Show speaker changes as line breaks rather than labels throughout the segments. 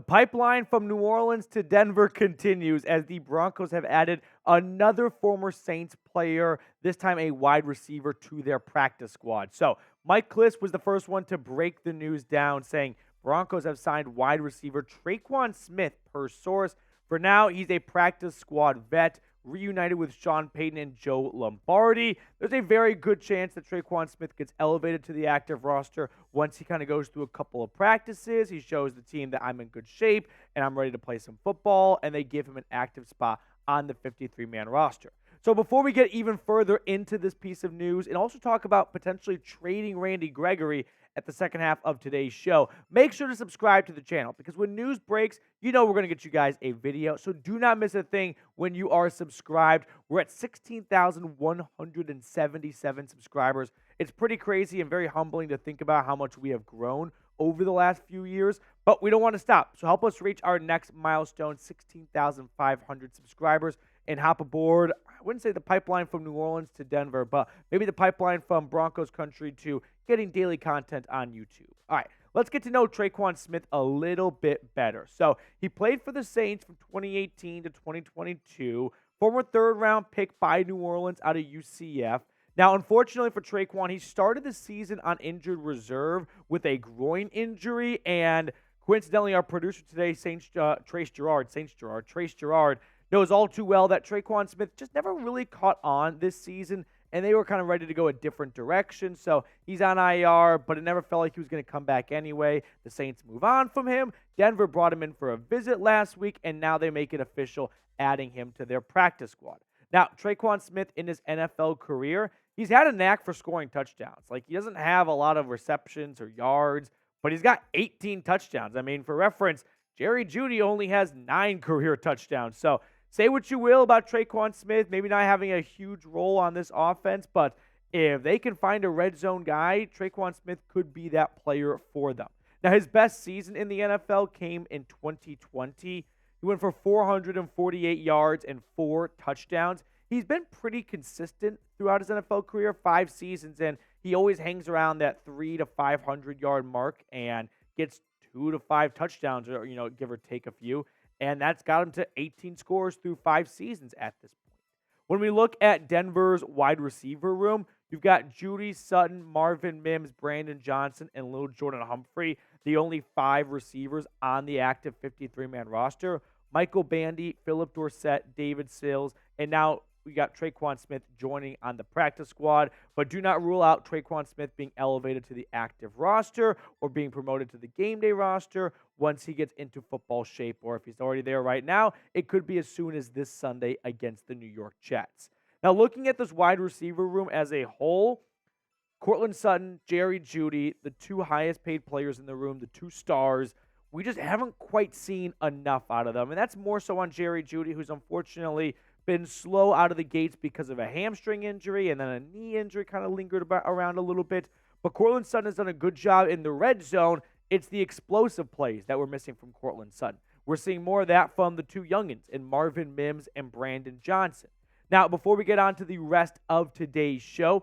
pipeline from New Orleans to Denver continues as the Broncos have added another former Saints player, this time a wide receiver, to their practice squad. So Mike Klis was the first one to break the news down, saying Broncos have signed wide receiver Tre'Quan Smith per source. For now, he's a practice squad vet, reunited with Sean Payton and Joe Lombardi. There's a very good chance that Tre'Quan Smith gets elevated to the active roster once he kind of goes through a couple of practices. He shows the team that I'm in good shape and I'm ready to play some football, and they give him an active spot on the 53-man roster. So before we get even further into this piece of news and also talk about potentially trading Randy Gregory at the second half of today's show, make sure to subscribe to the channel because when news breaks, you know we're going to get you guys a video. So do not miss a thing when you are subscribed. We're at 16,177 subscribers. It's pretty crazy and very humbling to think about how much we have grown over the last few years, but we don't want to stop. So help us reach our next milestone, 16,500 subscribers, and hop aboard. I wouldn't say the pipeline from New Orleans to Denver, but maybe the pipeline from Broncos country to getting daily content on YouTube. All right, let's get to know Tre'Quan Smith a little bit better. So he played for the Saints from 2018 to 2022, former third-round pick by New Orleans out of UCF. Now, unfortunately for Tre'Quan, he started the season on injured reserve with a groin injury, and coincidentally, our producer today, Trace Gerard, knows all too well that Tre'Quan Smith just never really caught on this season, and they were kind of ready to go a different direction. So he's on IR, but it never felt like he was going to come back anyway. The Saints move on from him. Denver brought him in for a visit last week, and now they make it official, adding him to their practice squad. Now, Tre'Quan Smith in his NFL career, he's had a knack for scoring touchdowns. Like, he doesn't have a lot of receptions or yards, but he's got 18 touchdowns. I mean, for reference, Jerry Jeudy only has 9 career touchdowns. So say what you will about Tre'Quan Smith, maybe not having a huge role on this offense, but if they can find a red zone guy, Tre'Quan Smith could be that player for them. Now, his best season in the NFL came in 2020. He went for 448 yards and 4 touchdowns. He's been pretty consistent throughout his NFL career, 5 seasons, and he always hangs around that 300 to 500 yard mark and gets 2 to 5 touchdowns, or give or take a few. And that's got him to 18 scores through 5 seasons at this point. When we look at Denver's wide receiver room, you've got Judy, Sutton, Marvin Mims, Brandon Johnson, and Lil Jordan Humphrey, the only 5 receivers on the active 53-man roster. Michael Bandy, Philip Dorsett, David Sills, and now we got Tre'Quan Smith joining on the practice squad, but do not rule out Tre'Quan Smith being elevated to the active roster or being promoted to the game day roster once he gets into football shape, or if he's already there right now, it could be as soon as this Sunday against the New York Jets. Now, looking at this wide receiver room as a whole, Courtland Sutton, Jerry Jeudy, the 2 highest paid players in the room, the 2 stars, we just haven't quite seen enough out of them. And that's more so on Jerry Jeudy, who's unfortunately been slow out of the gates because of a hamstring injury, and then a knee injury kind of lingered around a little bit. But Courtland Sutton has done a good job in the red zone. It's the explosive plays that we're missing from Courtland Sutton. We're seeing more of that from the 2 youngins in Marvin Mims and Brandon Johnson. Now, before we get on to the rest of today's show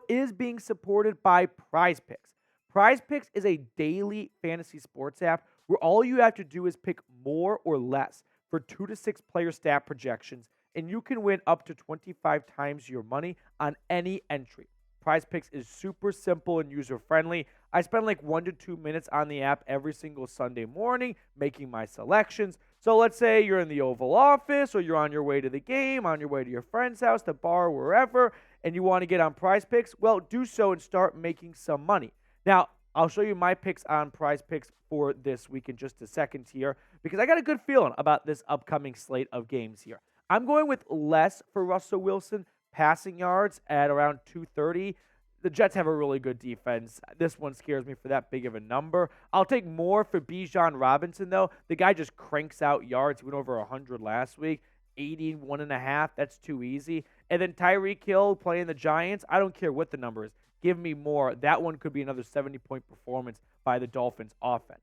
is being supported by PrizePicks. PrizePicks is a daily fantasy sports app where all you have to do is pick more or less for 2 to 6 player stat projections, and you can win up to 25 times your money on any entry. PrizePicks is super simple and user-friendly. I spend like 1 to 2 minutes on the app every single Sunday morning making my selections. So let's say you're in the Oval Office, or you're on your way to the game, on your way to your friend's house, the bar, wherever, and you want to get on PrizePicks, well, do so and start making some money. Now, I'll show you my picks on PrizePicks for this week in just a second here, because I got a good feeling about this upcoming slate of games here. I'm going with less for Russell Wilson passing yards at around 230. The Jets have a really good defense. This one scares me for that big of a number. I'll take more for Bijan Robinson, though. The guy just cranks out yards. He went over 100 last week. 81.5. That's too easy. And then Tyreek Hill playing the Giants. I don't care what the number is. Give me more. That one could be another 70-point performance by the Dolphins offense.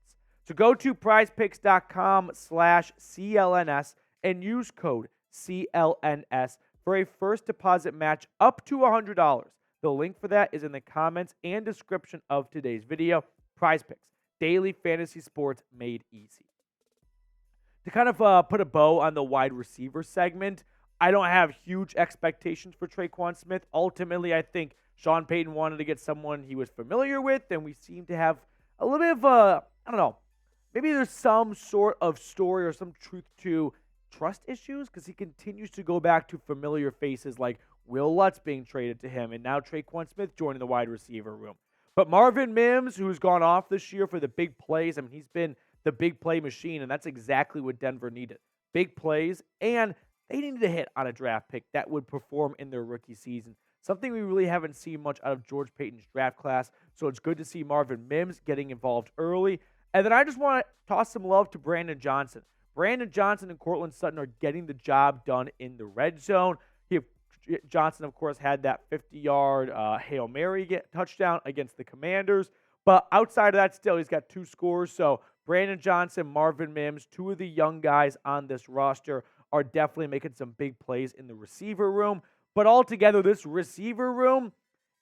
So go to prizepicks.com/CLNS and use code CLNS for a first deposit match up to $100. The link for that is in the comments and description of today's video. PrizePicks, Daily Fantasy Sports Made Easy. To kind of put a bow on the wide receiver segment, I don't have huge expectations for Tre'Quan Smith. Ultimately, I think Sean Payton wanted to get someone he was familiar with, and we seem to have a little bit of I don't know, maybe there's some sort of story or some truth to trust issues because he continues to go back to familiar faces like Will Lutz being traded to him, and now Tre'Quan Smith joining the wide receiver room. But Marvin Mims, who's gone off this year for the big plays, I mean, he's been the big play machine, and that's exactly what Denver needed. Big plays, and they needed to hit on a draft pick that would perform in their rookie season. Something we really haven't seen much out of George Payton's draft class, so it's good to see Marvin Mims getting involved early. And then I just want to toss some love to Brandon Johnson. Brandon Johnson and Cortland Sutton are getting the job done in the red zone. Johnson, of course, had that 50-yard Hail Mary touchdown against the Commanders. But outside of that, still, he's got 2 scores. So Brandon Johnson, Marvin Mims, 2 of the young guys on this roster are definitely making some big plays in the receiver room. But altogether, this receiver room,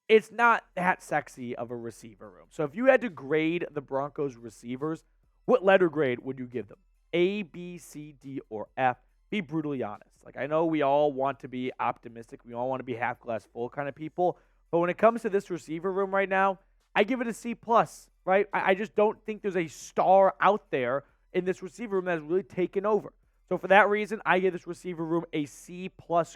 it's not that sexy of a receiver room. So if you had to grade the Broncos receivers, what letter grade would you give them? A, B, C, D, or F? Be brutally honest. Like, I know we all want to be optimistic. We all want to be half glass full kind of people. But when it comes to this receiver room right now, I give it a C+, right? I just don't think there's a star out there in this receiver room that has really taken over. So for that reason, I give this receiver room a C+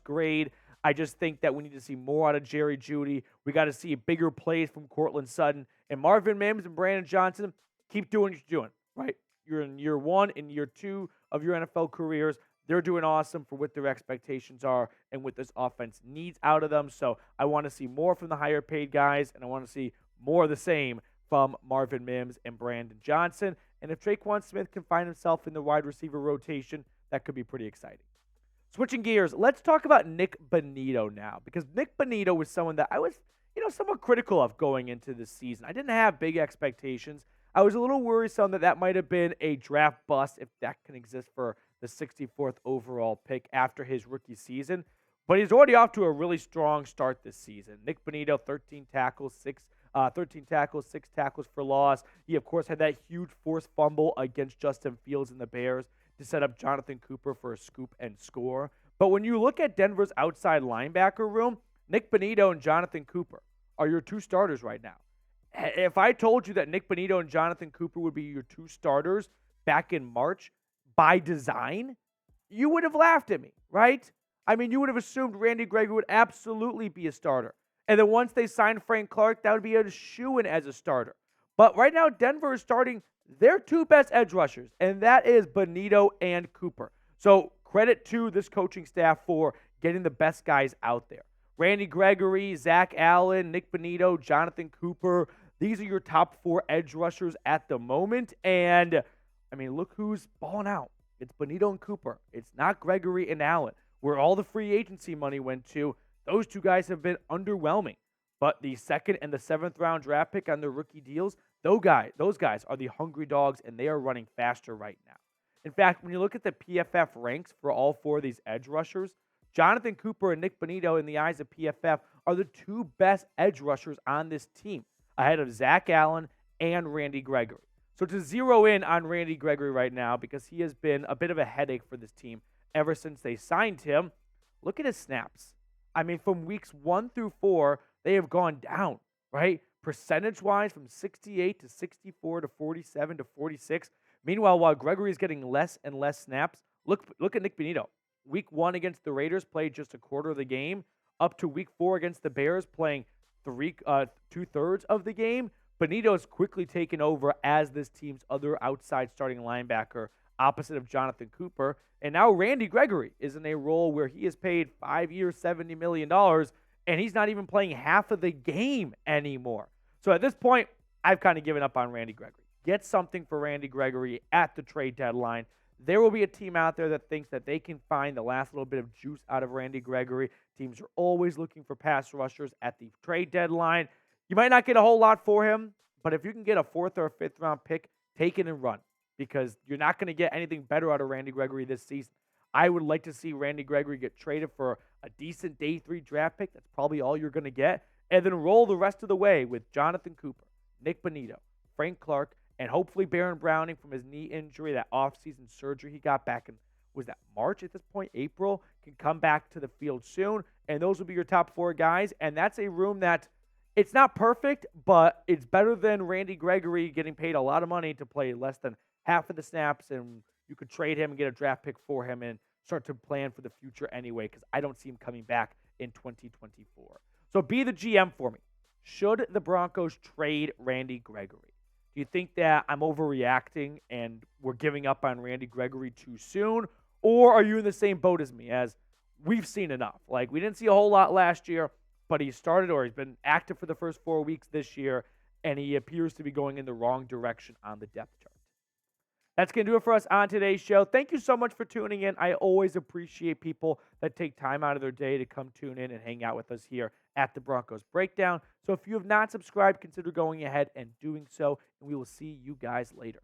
grade. I just think that we need to see more out of Jerry Jeudy. We got to see bigger plays from Cortland Sutton. And Marvin Mims and Brandon Johnson, keep doing what you're doing, right? You're in year 1 and year 2 of your NFL careers. They're doing awesome for what their expectations are and what this offense needs out of them. So I want to see more from the higher paid guys, and I want to see more of the same from Marvin Mims and Brandon Johnson. And if Tre'Quan Smith can find himself in the wide receiver rotation, that could be pretty exciting. Switching gears, let's talk about Nik Bonitto now, because Nik Bonitto was someone that I was, somewhat critical of going into this season. I didn't have big expectations. I was a little worrisome that might have been a draft bust, if that can exist for the 64th overall pick after his rookie season. But he's already off to a really strong start this season. Nik Bonitto, 13 tackles, 6 tackles for loss. He, of course, had that huge forced fumble against Justin Fields and the Bears to set up Jonathon Cooper for a scoop and score. But when you look at Denver's outside linebacker room, Nik Bonitto and Jonathon Cooper are your 2 starters right now. If I told you that Nik Bonitto and Jonathon Cooper would be your 2 starters back in March by design, you would have laughed at me, right? I mean, you would have assumed Randy Gregory would absolutely be a starter. And then once they signed Frank Clark, that would be a shoo-in as a starter. But right now, Denver is starting their 2 best edge rushers, and that is Bonito and Cooper. So credit to this coaching staff for getting the best guys out there. Randy Gregory, Zach Allen, Nik Bonitto, Jonathon Cooper. These are your top 4 edge rushers at the moment. And, I mean, look who's balling out. It's Bonito and Cooper. It's not Gregory and Allen. Where all the free agency money went to, those 2 guys have been underwhelming. But the 2nd and the 7th round draft pick on their rookie deals, those guys are the hungry dogs, and they are running faster right now. In fact, when you look at the PFF ranks for all 4 of these edge rushers, Jonathon Cooper and Nik Bonitto, in the eyes of PFF, are the 2 best edge rushers on this team, ahead of Zach Allen and Randy Gregory. So to zero in on Randy Gregory right now, because he has been a bit of a headache for this team ever since they signed him, look at his snaps. I mean, from weeks 1 through 4, they have gone down, right? Percentage-wise, from 68 to 64 to 47 to 46. Meanwhile, while Gregory is getting less and less snaps, look at Nik Bonitto. Week 1 against the Raiders, played just a quarter of the game, up to week 4 against the Bears, playing 2/3 of the game. Bonito's quickly taken over as this team's other outside starting linebacker, opposite of Jonathon Cooper. And now Randy Gregory is in a role where he is paid 5 years, $70 million, and he's not even playing half of the game anymore. So at this point, I've kind of given up on Randy Gregory. Get something for Randy Gregory at the trade deadline. There will be a team out there that thinks that they can find the last little bit of juice out of Randy Gregory. Teams are always looking for pass rushers at the trade deadline. You might not get a whole lot for him, but if you can get a 4th or a 5th round pick, take it and run, because you're not going to get anything better out of Randy Gregory this season. I would like to see Randy Gregory get traded for a decent day 3 draft pick. That's probably all you're going to get. And then roll the rest of the way with Jonathon Cooper, Nik Bonitto, Frank Clark, And hopefully Baron Browning from his knee injury, that offseason surgery he got back in, was that March at this point, April, can come back to the field soon. And those will be your top 4 guys. And that's a room that it's not perfect, but it's better than Randy Gregory getting paid a lot of money to play less than half of the snaps, and you could trade him and get a draft pick for him and start to plan for the future anyway, because I don't see him coming back in 2024. So be the GM for me. Should the Broncos trade Randy Gregory? Do you think that I'm overreacting and we're giving up on Randy Gregory too soon? Or are you in the same boat as me, as we've seen enough? Like, we didn't see a whole lot last year, but he started, or he's been active for the first 4 weeks this year, and he appears to be going in the wrong direction on the depth chart. That's going to do it for us on today's show. Thank you so much for tuning in. I always appreciate people that take time out of their day to come tune in and hang out with us here at the Broncos Breakdown. So if you have not subscribed, consider going ahead and doing so, and we will see you guys later.